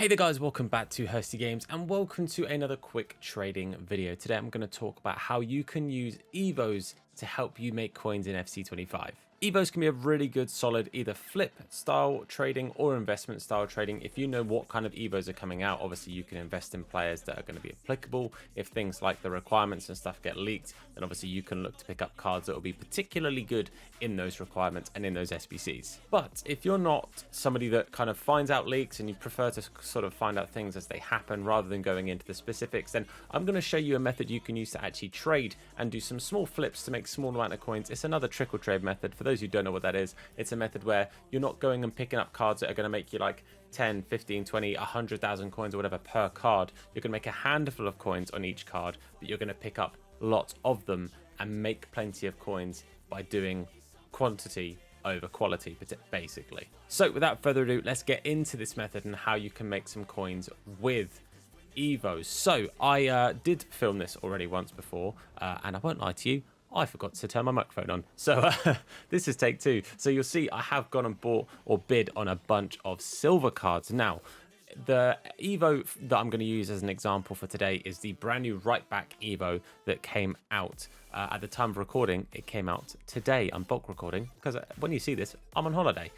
Hey there guys, welcome back to Hursty Games and welcome to another quick trading video. Today I'm going to talk about how you can use Evos to help you make coins in FC25. Evos can be a really good solid either flip style trading or investment style trading. If you know what kind of Evos are coming out, obviously you can invest in players that are going to be applicable. If things like the requirements and stuff get leaked, then obviously you can look to pick up cards that will be particularly good in those requirements and in those SBCs. But if you're not somebody that kind of finds out leaks and you prefer to sort of find out things as they happen rather than going into the specifics, then I'm going to show you a method you can use to actually trade and do some small flips to make small amount of coins. It's another trickle trade method. For those who don't know what that is, it's a method where you're not going and picking up cards that are going to make you like 10, 15, 20, 100,000 coins or whatever per card. You're going to make a handful of coins on each card, but you're going to pick up lots of them and make plenty of coins by doing quantity over quality, basically. So without further ado, let's get into this method and how you can make some coins with Evos. So I did film this already once before, and I won't lie to you, I forgot to turn my microphone on. So this is take two. So you'll see I have gone and bought or bid on a bunch of silver cards. Now, the Evo that I'm going to use as an example for today is the brand new right back Evo that came out at the time of recording. It came out today. I'm bulk recording because when you see this, I'm on holiday.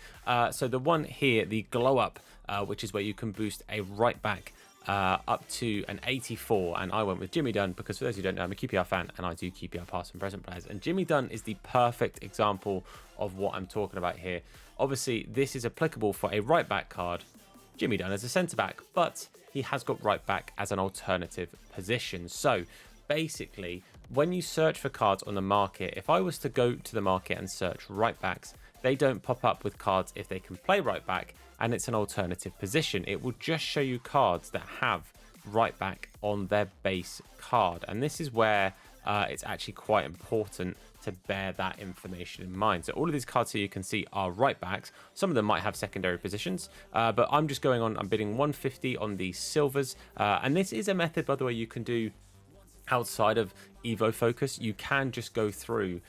So the one here, the glow up, which is where you can boost a right back up to an 84, and I went with Jimmy Dunn because for those who don't know, I'm a QPR fan and I do QPR past and present players, and Jimmy Dunn is the perfect example of what I'm talking about here. Obviously this is applicable for a right back card. Jimmy Dunn as a centre back, but he has got right back as an alternative position. So basically when you search for cards on the market, if I was to go to the market and search right backs, they don't pop up with cards if they can play right back and it's an alternative position. It will just show you cards that have right back on their base card, and this is where it's actually quite important to bear that information in mind. So all of these cards here you can see are right backs. Some of them might have secondary positions, but I'm just going on, I'm bidding 150 on the silvers, and this is a method, by the way, you can do outside of Evo Focus. You can just go through,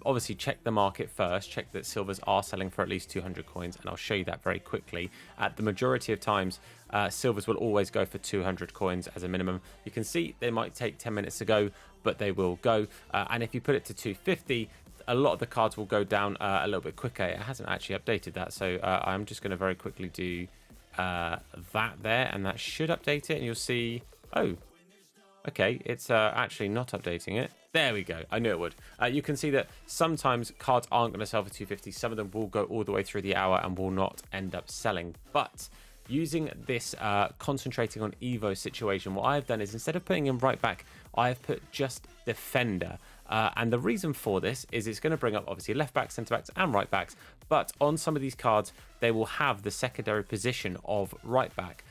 obviously check the market first, check that silvers are selling for at least 200 coins, and I'll show you that very quickly. At the majority of times, silvers will always go for 200 coins as a minimum. You can see they might take 10 minutes to go, but they will go. And if you put it to 250, a lot of the cards will go down a little bit quicker. It hasn't actually updated that, so I'm just going to very quickly do that there, and that should update it, and you'll see, oh, okay, it's actually not updating it. There we go. I knew it would. You can see that sometimes cards aren't going to sell for 250. Some of them will go all the way through the hour and will not end up selling. But using this concentrating on Evo situation, what I've done is instead of putting in right back, I've put just defender. And the reason for this is it's going to bring up obviously left backs, centre backs and right backs. But on some of these cards, they will have the secondary position of right back.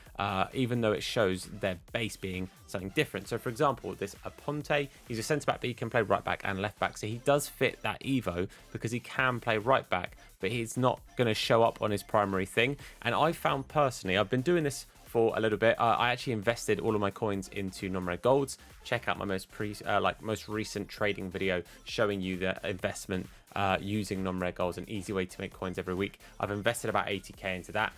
Even though it shows their base being something different. So for example, this Aponte, he's a centre back, but he can play right back and left back. So he does fit that Evo because he can play right back, but he's not going to show up on his primary thing. And I found personally, I've been doing this for a little bit. I actually invested all of my coins into non-red golds. Check out my most recent trading video showing you the investment using non-red golds, an easy way to make coins every week. I've invested about 80k into that.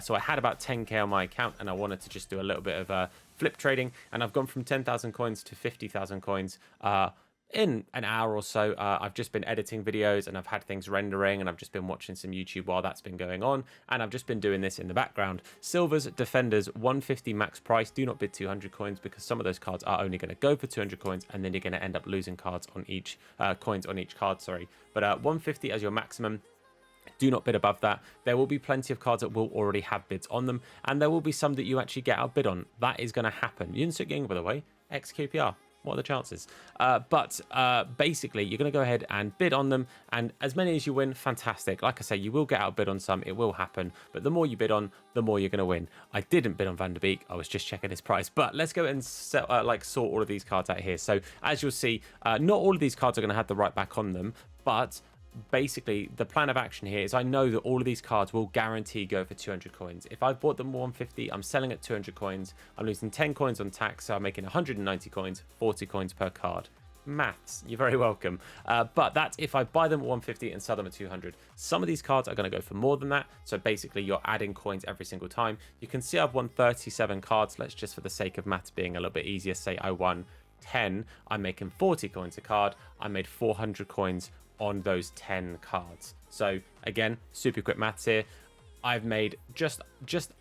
So I had about 10k on my account and I wanted to just do a little bit of flip trading, and I've gone from 10,000 coins to 50,000 coins in an hour or so. I've just been editing videos and I've had things rendering, and I've just been watching some YouTube while that's been going on, and I've just been doing this in the background. Silvers, defenders, 150 max price. Do not bid 200 coins because some of those cards are only going to go for 200 coins, and then you're going to end up losing cards on each coins on each card, sorry. But 150 as your maximum. Do not bid above that. There will be plenty of cards that will already have bids on them, and there will be some that you actually get outbid on. That is going to happen. Yunsuk Ging, by the way, ex-QPR. What are the chances? But basically, you're going to go ahead and bid on them, and as many as you win, fantastic. Like I say, you will get outbid on some. It will happen, but the more you bid on, the more you're going to win. I didn't bid on Van der Beek. I was just checking his price. But let's go and sort all of these cards out here. So as you'll see, not all of these cards are going to have the right back on them, but basically the plan of action here is I know that all of these cards will guarantee go for 200 coins. If I've bought them 150, I'm selling at 200 coins. I'm losing 10 coins on tax, so I'm making 190 coins, 40 coins per card. Maths, you're very welcome. But that's if I buy them at 150 and sell them at 200. Some of these cards are going to go for more than that. So basically, you're adding coins every single time. You can see I've won 37 cards. Let's just, for the sake of maths being a little bit easier, say I won 10. I'm making 40 coins a card. I made 400 coins on those 10 cards. So again, super quick maths here. I've made just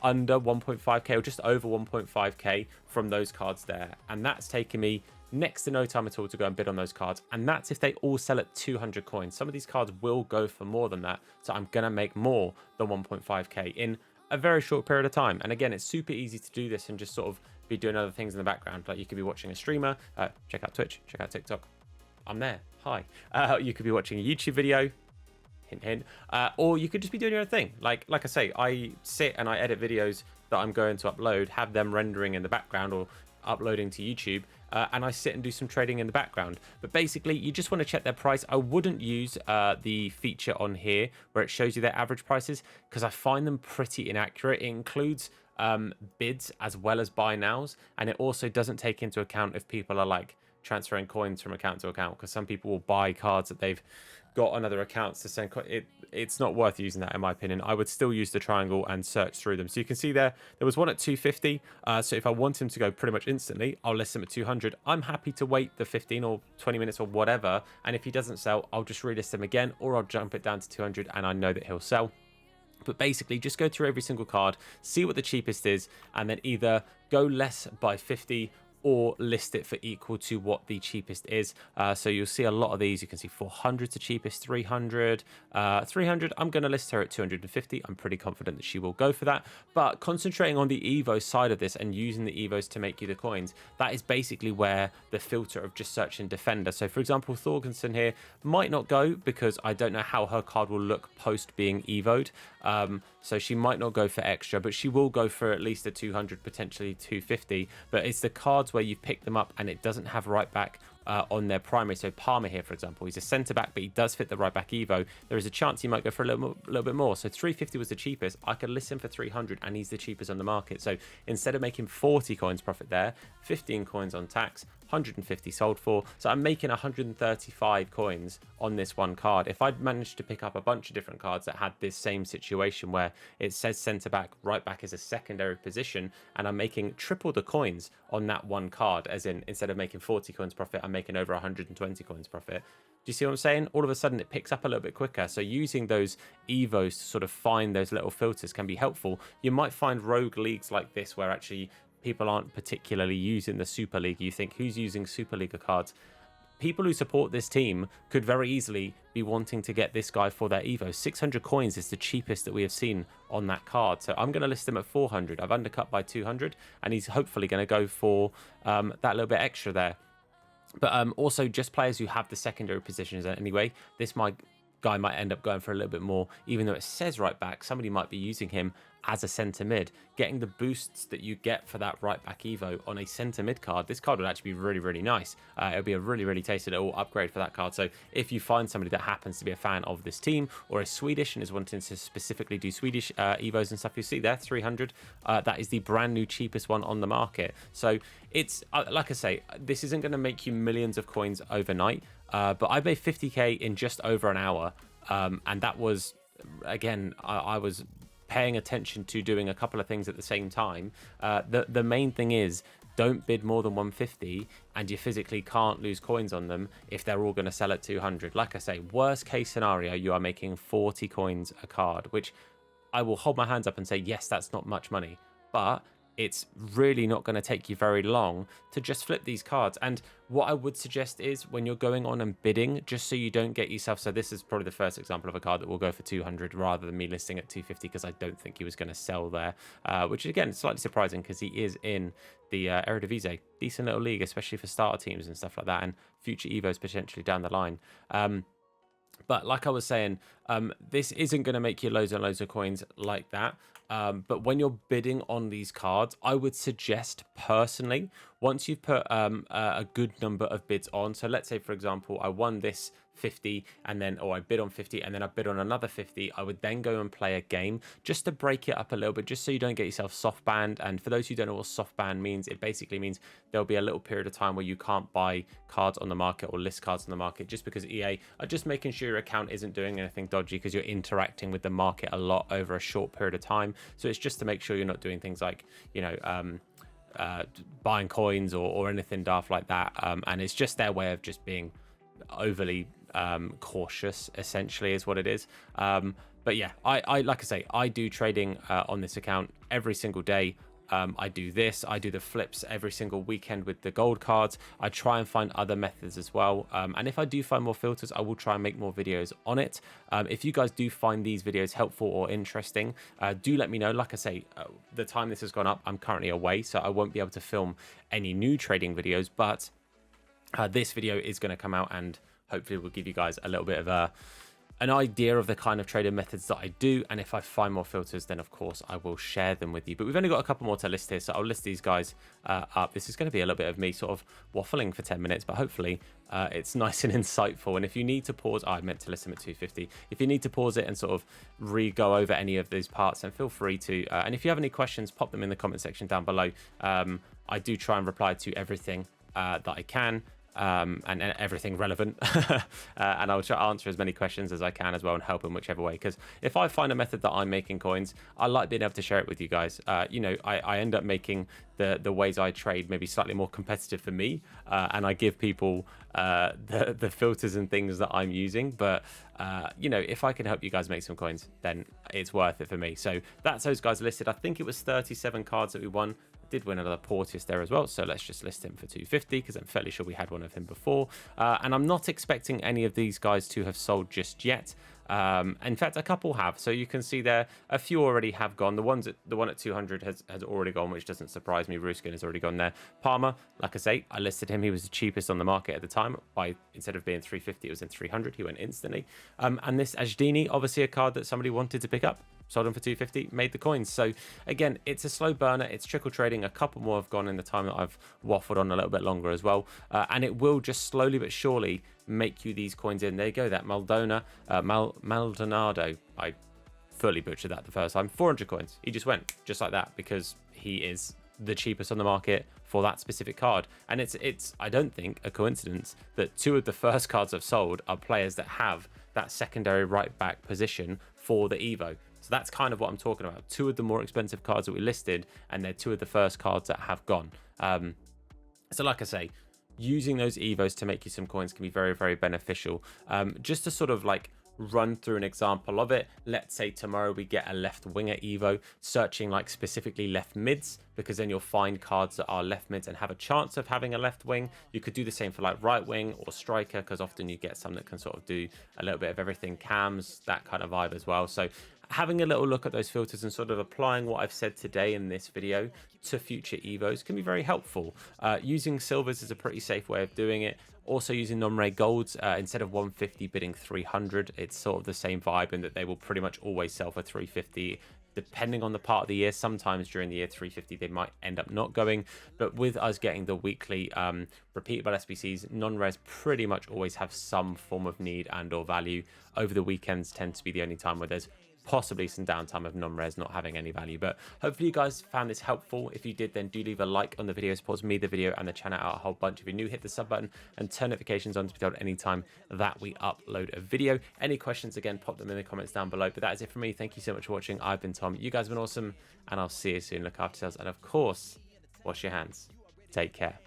under 1.5k or just over 1.5k from those cards there. And that's taken me next to no time at all to go and bid on those cards. And that's if they all sell at 200 coins. Some of these cards will go for more than that. So I'm going to make more than 1.5k in a very short period of time. And again, it's super easy to do this and just sort of be doing other things in the background. Like you could be watching a streamer, check out Twitch, check out TikTok. I'm there. Hi. You could be watching a YouTube video. Hint, hint. Or you could just be doing your own thing. Like I say, I sit and I edit videos that I'm going to upload, have them rendering in the background or uploading to YouTube, and I sit and do some trading in the background. But basically, you just want to check their price. I wouldn't use the feature on here where it shows you their average prices because I find them pretty inaccurate. It includes bids as well as buy nows, and it also doesn't take into account if people are like transferring coins from account to account, because some people will buy cards that they've got on other accounts to send. It's not worth using that in my opinion. I would still use the triangle and search through them. So you can see there was one at 250. So if I want him to go pretty much instantly, I'll list him at 200. I'm happy to wait the 15 or 20 minutes or whatever, and if he doesn't sell, I'll just relist him again, or I'll jump it down to 200 and I know that he'll sell. But basically, just go through every single card, see what the cheapest is, and then either go less by 50 or list it for equal to what the cheapest is. So you'll see a lot of these. You can see 400 is the cheapest, 300. 300, I'm going to list her at 250. I'm pretty confident that she will go for that. But concentrating on the Evos side of this and using the Evos to make you the coins, that is basically where the filter of just searching Defender. So for example, Thorgensen here might not go because I don't know how her card will look post being Evoed. So she might not go for extra, but she will go for at least a 200, potentially 250. But it's the cards where you pick them up and it doesn't have right back on their primary. So Palmer here, for example, he's a centre back, but he does fit the right back Evo. There is a chance he might go for a little bit more. So 350 was the cheapest. I could list him for 300 and he's the cheapest on the market. So instead of making 40 coins profit there, 15 coins on tax, 150 sold for. So I'm making 135 coins on this one card. If I'd managed to pick up a bunch of different cards that had this same situation where it says centre back, right back is a secondary position, and I'm making triple the coins on that one card, as in instead of making 40 coins profit, I'm making over 120 coins profit. Do you see what I'm saying? All of a sudden it picks up a little bit quicker. So using those Evos to sort of find those little filters can be helpful. You might find rogue leagues like this where actually people aren't particularly using the Super League. You think, who's using Super League cards? People who support this team could very easily be wanting to get this guy for their Evo. 600 coins is the cheapest that we have seen on that card. So I'm going to list him at 400. I've undercut by 200, and he's hopefully going to go for that little bit extra there. But also just players who have the secondary positions anyway. This guy might end up going for a little bit more, even though it says right back. Somebody might be using him as a centre mid, getting the boosts that you get for that right back Evo on a centre mid card. This card would actually be really, really nice. It'll be a really, really tasty little upgrade for that card. So if you find somebody that happens to be a fan of this team or is Swedish and is wanting to specifically do Swedish Evos and stuff, you see there 300. That is the brand new cheapest one on the market. So it's like I say, this isn't going to make you millions of coins overnight, but I made 50k in just over an hour, and that was, again, I was paying attention to doing a couple of things at the same time. The main thing is, don't bid more than 150 and you physically can't lose coins on them if they're all going to sell at 200. Like I say, worst case scenario, you are making 40 coins a card, which I will hold my hands up and say, yes, that's not much money, but it's really not going to take you very long to just flip these cards. And what I would suggest is when you're going on and bidding, just so you don't get yourself, so this is probably the first example of a card that will go for 200 rather than me listing at 250 because I don't think he was going to sell there, which is again slightly surprising because he is in the Eredivisie, decent little league, especially for starter teams and stuff like that, and future Evos potentially down the line. But like I was saying, this isn't going to make you loads and loads of coins like that. But when you're bidding on these cards, I would suggest personally, once you've put a good number of bids on, so let's say, for example, I won this 50 and then, or I bid on 50 and then I bid on another 50, I would then go and play a game just to break it up a little bit, just so you don't get yourself soft banned. And for those who don't know what soft ban means, it basically means there'll be a little period of time where you can't buy cards on the market or list cards on the market, just because EA are just making sure your account isn't doing anything dodgy, because you're interacting with the market a lot over a short period of time. So it's just to make sure you're not doing things like, you know, buying coins or anything daft like that. And it's just their way of just being overly cautious, essentially, is what it is. But yeah, I like I say, I do trading on this account every single day. I do this, I do the flips every single weekend with the gold cards. I try and find other methods as well. And if I do find more filters, I will try and make more videos on it. If you guys do find these videos helpful or interesting, do let me know. Like I say, the time this has gone up, I'm currently away, so I won't be able to film any new trading videos, but this video is going to come out and hopefully will give you guys a little bit of an idea of the kind of trading methods that I do. And if I find more filters, then of course I will share them with you. But we've only got a couple more to list here, so I'll list these guys up. This is going to be a little bit of me sort of waffling for 10 minutes, but hopefully it's nice and insightful. And if you need to pause, I meant to list them at 250. If you need to pause it and sort of re-go over any of these parts, then feel free to. And if you have any questions, pop them in the comment section down below. I do try and reply to everything that I can. And everything relevant, and I'll try to answer as many questions as I can as well and help in whichever way, because if I find a method that I'm making coins, I like being able to share it with you guys. You know, I end up making the ways I trade maybe slightly more competitive for me, and I give people the filters and things that I'm using. But you know, if I can help you guys make some coins, then it's worth it for me. So that's those guys listed. I think it was 37 cards that we won. Did win another Porteous there as well, so let's just list him for 250, because I'm fairly sure we had one of him before. And I'm not expecting any of these guys to have sold just yet. In fact, a couple have, so you can see there a few already have gone. The one at 200 has already gone, which doesn't surprise me. Ruskin has already gone there. Palmer, like I say, I listed him. He was the cheapest on the market at the time. Instead of being 350, it was in 300. He went instantly. And this Ajdini, obviously a card that somebody wanted to pick up. Sold them for 250, made the coins. So again, it's a slow burner. It's trickle trading. A couple more have gone in the time that I've waffled on a little bit longer as well. And it will just slowly but surely make you these coins in. There you go, that Maldonado. I fully butchered that the first time. 400 coins. He just went just like that, because he is the cheapest on the market for that specific card. And it's I don't think a coincidence that two of the first cards I've sold are players that have that secondary right back position for the Evo. So that's kind of what I'm talking about. Two of the more expensive cards that we listed, and they're two of the first cards that have gone. So like I say, using those Evos to make you some coins can be very, very beneficial. Just to sort of like run through an example of it. Let's say tomorrow we get a left winger Evo, searching like specifically left mids, because then you'll find cards that are left mids and have a chance of having a left wing. You could do the same for like right wing or striker, because often you get some that can sort of do a little bit of everything, cams, that kind of vibe as well. So having a little look at those filters and sort of applying what I've said today in this video to future Evos can be very helpful. Using silvers is a pretty safe way of doing it. Also using non-rare golds, instead of 150 bidding 300, it's sort of the same vibe in that they will pretty much always sell for 350. Depending on the part of the year, sometimes during the year 350 they might end up not going, but with us getting the weekly repeatable SBCs, non-rares pretty much always have some form of need and or value. Over the weekends tend to be the only time where there's possibly some downtime of non-res not having any value. But hopefully you guys found this helpful. If you did, then do leave a like on the video, supports me, the video, and the channel out a whole bunch. If you're new, hit the sub button and turn notifications on to be told anytime that we upload a video. Any questions, again, pop them in the comments down below. But that is it from me. Thank you so much for watching. I've been Tom. You guys have been awesome, and I'll see you soon. Look after yourselves, and of course, wash your hands. Take care.